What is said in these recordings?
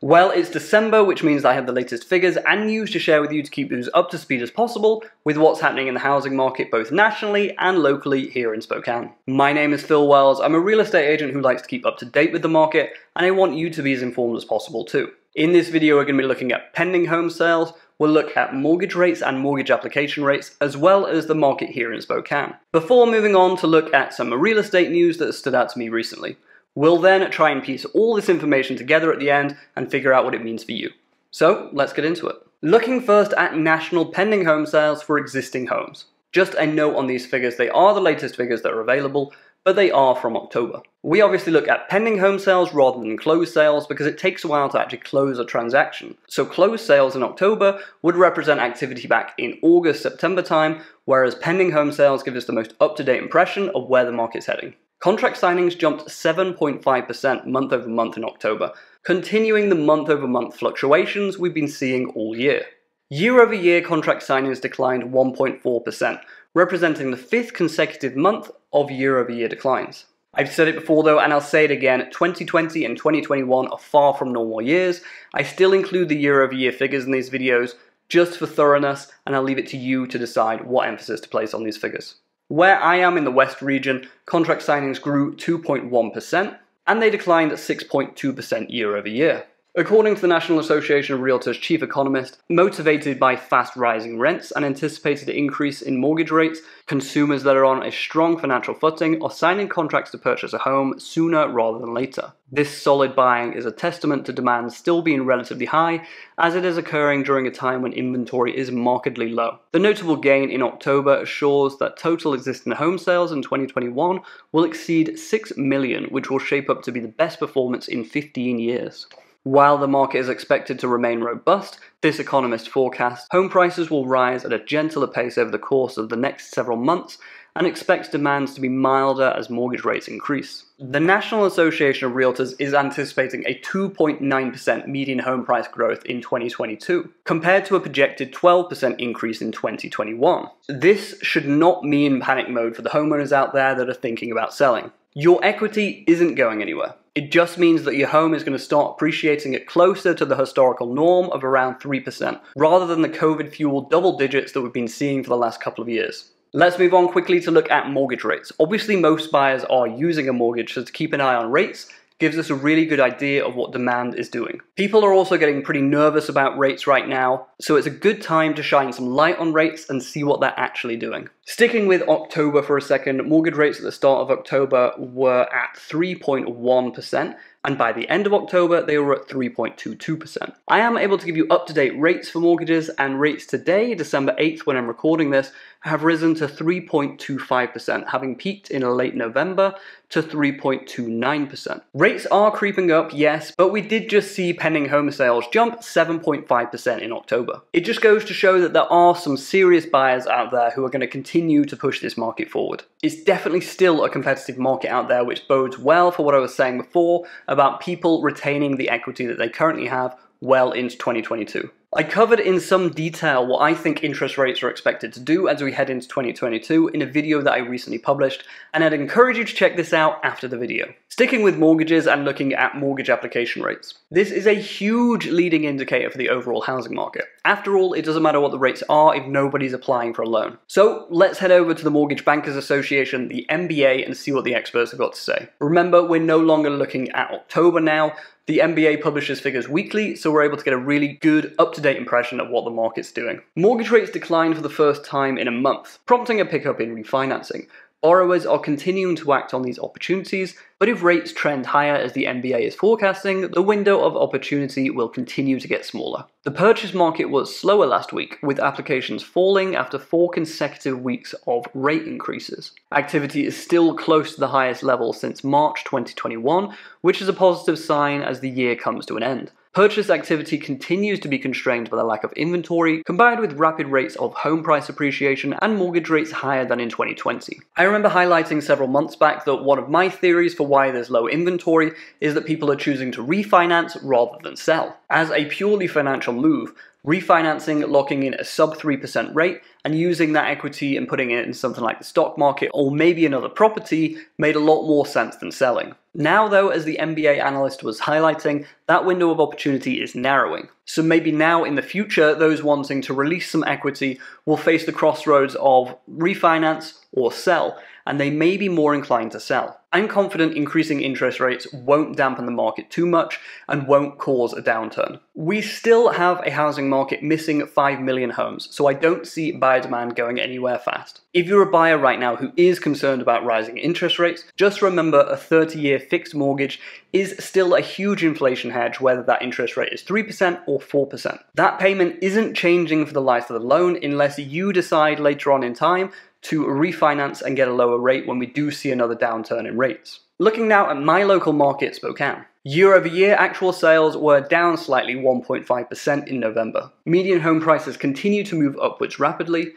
Well, it's December, which means I have the latest figures and news to share with you to keep you as up to speed as possible with what's happening in the housing market both nationally and locally here in Spokane. My name is Phil Wells. I'm a real estate agent who likes to keep up to date with the market, and I want you to be as informed as possible too. In this video, we're going to be looking at pending home sales, we'll look at mortgage rates and mortgage application rates, as well as the market here in Spokane. Before moving on to look at some real estate news that stood out to me recently. We'll then try and piece all this information together at the end and figure out what it means for you. So let's get into it. Looking first at national pending home sales for existing homes. Just a note on these figures, they are the latest figures that are available, but they are from October. We obviously look at pending home sales rather than closed sales because it takes a while to actually close a transaction. So closed sales in October would represent activity back in August, September time, whereas pending home sales give us the most up-to-date impression of where the market's heading. Contract signings jumped 7.5% month over month in October, continuing the month over month fluctuations we've been seeing all year. Year over year contract signings declined 1.4%, representing the 5th consecutive month of year over year declines. I've said it before though, and I'll say it again, 2020 and 2021 are far from normal years. I still include the year over year figures in these videos just for thoroughness, and I'll leave it to you to decide what emphasis to place on these figures. Where I am in the West region, contract signings grew 2.1%, and they declined 6.2% year over year. According to the National Association of Realtors chief economist, motivated by fast rising rents and anticipated increase in mortgage rates, consumers that are on a strong financial footing are signing contracts to purchase a home sooner rather than later. This solid buying is a testament to demand still being relatively high, as it is occurring during a time when inventory is markedly low. The notable gain in October assures that total existing home sales in 2021 will exceed 6 million, which will shape up to be the best performance in 15 years. While the market is expected to remain robust, this economist forecasts home prices will rise at a gentler pace over the course of the next several months and expects demands to be milder as mortgage rates increase. The National Association of Realtors is anticipating a 2.9% median home price growth in 2022, compared to a projected 12% increase in 2021. This should not mean panic mode for the homeowners out there that are thinking about selling. Your equity isn't going anywhere. It just means that your home is going to start appreciating at closer to the historical norm of around 3%, rather than the COVID-fueled double digits that we've been seeing for the last couple of years. Let's move on quickly to look at mortgage rates. Obviously, most buyers are using a mortgage, so to keep an eye on rates gives us a really good idea of what demand is doing. People are also getting pretty nervous about rates right now, so it's a good time to shine some light on rates and see what they're actually doing. Sticking with October for a second, mortgage rates at the start of October were at 3.1%, and by the end of October, they were at 3.22%. I am able to give you up-to-date rates for mortgages, and rates today, December 8th, when I'm recording this, have risen to 3.25%, having peaked in late November to 3.29%. Rates are creeping up, yes, but we did just see pending home sales jump 7.5% in October. It just goes to show that there are some serious buyers out there who are going to continue to push this market forward. It's definitely still a competitive market out there, which bodes well for what I was saying before about people retaining the equity that they currently have well into 2022. I covered in some detail what I think interest rates are expected to do as we head into 2022 in a video that I recently published, and I'd encourage you to check this out after the video. Sticking with mortgages and looking at mortgage application rates. This is a huge leading indicator for the overall housing market. After all, it doesn't matter what the rates are if nobody's applying for a loan. So let's head over to the Mortgage Bankers Association, the MBA, and see what the experts have got to say. Remember, we're no longer looking at October now. The MBA publishes figures weekly, so we're able to get a really good, up-to-date impression of what the market's doing. Mortgage rates declined for the first time in a month, prompting a pickup in refinancing. Borrowers are continuing to act on these opportunities, but if rates trend higher as the MBA is forecasting, the window of opportunity will continue to get smaller. The purchase market was slower last week, with applications falling after 4 consecutive weeks of rate increases. Activity is still close to the highest level since March 2021, which is a positive sign as the year comes to an end. Purchase activity continues to be constrained by the lack of inventory, combined with rapid rates of home price appreciation and mortgage rates higher than in 2020. I remember highlighting several months back that one of my theories for why there's low inventory is that people are choosing to refinance rather than sell. As a purely financial move, Refinancing, locking in a sub 3% rate, and using that equity and putting it in something like the stock market or maybe another property made a lot more sense than selling. Now though, as the MBA analyst was highlighting, that window of opportunity is narrowing. So maybe now in the future, those wanting to release some equity will face the crossroads of refinance or sell, and they may be more inclined to sell. I'm confident increasing interest rates won't dampen the market too much and won't cause a downturn. We still have a housing market missing 5 million homes, so I don't see buyer demand going anywhere fast. If you're a buyer right now who is concerned about rising interest rates, just remember a 30-year fixed mortgage is still a huge inflation hedge, whether that interest rate is 3% or 4%. That payment isn't changing for the life of the loan unless you decide later on in time to refinance and get a lower rate when we do see another downturn in rates. Looking now at my local market, Spokane. Year over year, actual sales were down slightly 1.5% in November. Median home prices continue to move upwards rapidly.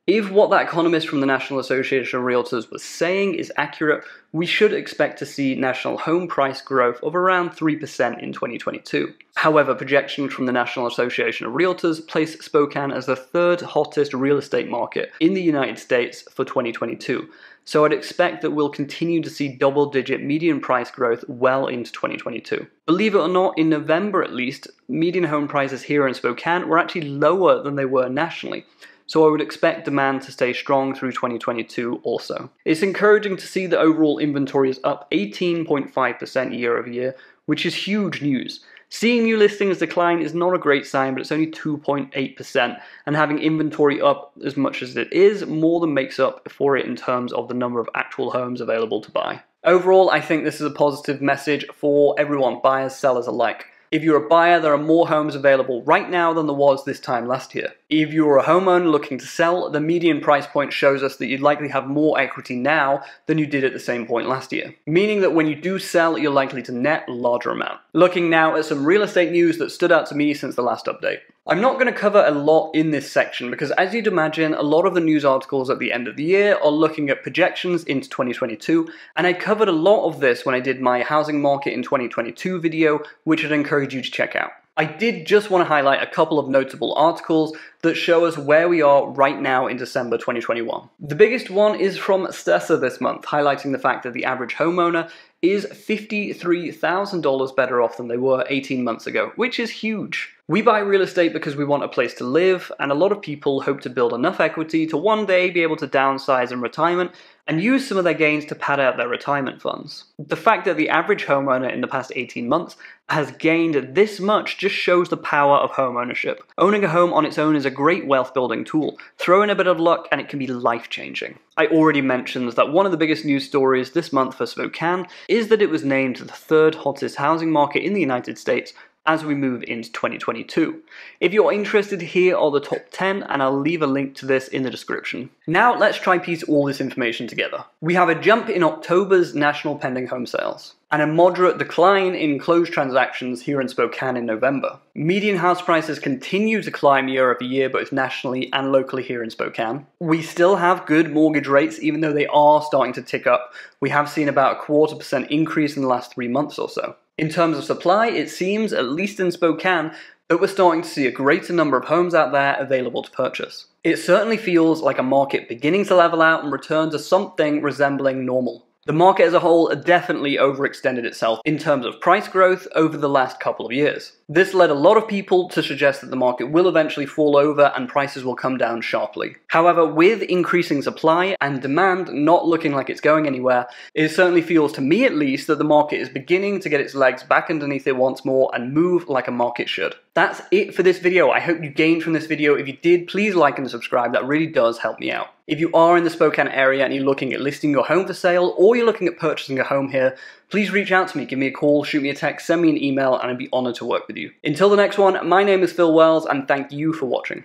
If what that economist from the National Association of Realtors was saying is accurate, we should expect to see national home price growth of around 3% in 2022. However, projections from the National Association of Realtors place Spokane as the third hottest real estate market in the United States for 2022. So I'd expect that we'll continue to see double-digit median price growth well into 2022. Believe it or not, in November at least, median home prices here in Spokane were actually lower than they were nationally. So I would expect demand to stay strong through 2022 also. It's encouraging to see that overall inventory is up 18.5% year over year, which is huge news. Seeing new listings decline is not a great sign, but it's only 2.8%, and having inventory up as much as it is more than makes up for it in terms of the number of actual homes available to buy. Overall, I think this is a positive message for everyone, buyers, sellers alike. If you're a buyer, there are more homes available right now than there was this time last year. If you're a homeowner looking to sell, the median price point shows us that you'd likely have more equity now than you did at the same point last year, meaning that when you do sell, you're likely to net a larger amount. Looking now at some real estate news that stood out to me since the last update. I'm not going to cover a lot in this section because, as you'd imagine, a lot of the news articles at the end of the year are looking at projections into 2022, and I covered a lot of this when I did my housing market in 2022 video, which I'd encourage you to check out. I did just want to highlight a couple of notable articles that show us where we are right now in December 2021. The biggest one is from Stessa this month, highlighting the fact that the average homeowner is $53,000 better off than they were 18 months ago, which is huge. We buy real estate because we want a place to live, and a lot of people hope to build enough equity to one day be able to downsize in retirement and use some of their gains to pad out their retirement funds. The fact that the average homeowner in the past 18 months has gained this much just shows the power of home ownership. Owning a home on its own is a great wealth building tool. Throw in a bit of luck and it can be life changing. I already mentioned that one of the biggest news stories this month for Spokane is that it was named the third hottest housing market in the United States as we move into 2022. If you're interested, here are the top 10, and I'll leave a link to this in the description. Now let's try piece all this information together. We have a jump in October's national pending home sales, and a moderate decline in closed transactions here in Spokane in November. Median house prices continue to climb year over year, both nationally and locally here in Spokane. We still have good mortgage rates, even though they are starting to tick up. We have seen about a 0.25% increase in the last 3 months or so. In terms of supply, it seems, at least in Spokane, that we're starting to see a greater number of homes out there available to purchase. It certainly feels like a market beginning to level out and return to something resembling normal. The market as a whole definitely overextended itself in terms of price growth over the last couple of years. This led a lot of people to suggest that the market will eventually fall over and prices will come down sharply. However, with increasing supply and demand not looking like it's going anywhere, it certainly feels, to me at least, that the market is beginning to get its legs back underneath it once more and move like a market should. That's it for this video. I hope you gained from this video. If you did, please like and subscribe. That really does help me out. If you are in the Spokane area and you're looking at listing your home for sale, or you're looking at purchasing a home here, please reach out to me, give me a call, shoot me a text, send me an email, and I'd be honored to work with you. Until the next one, my name is Phil Wells, and thank you for watching.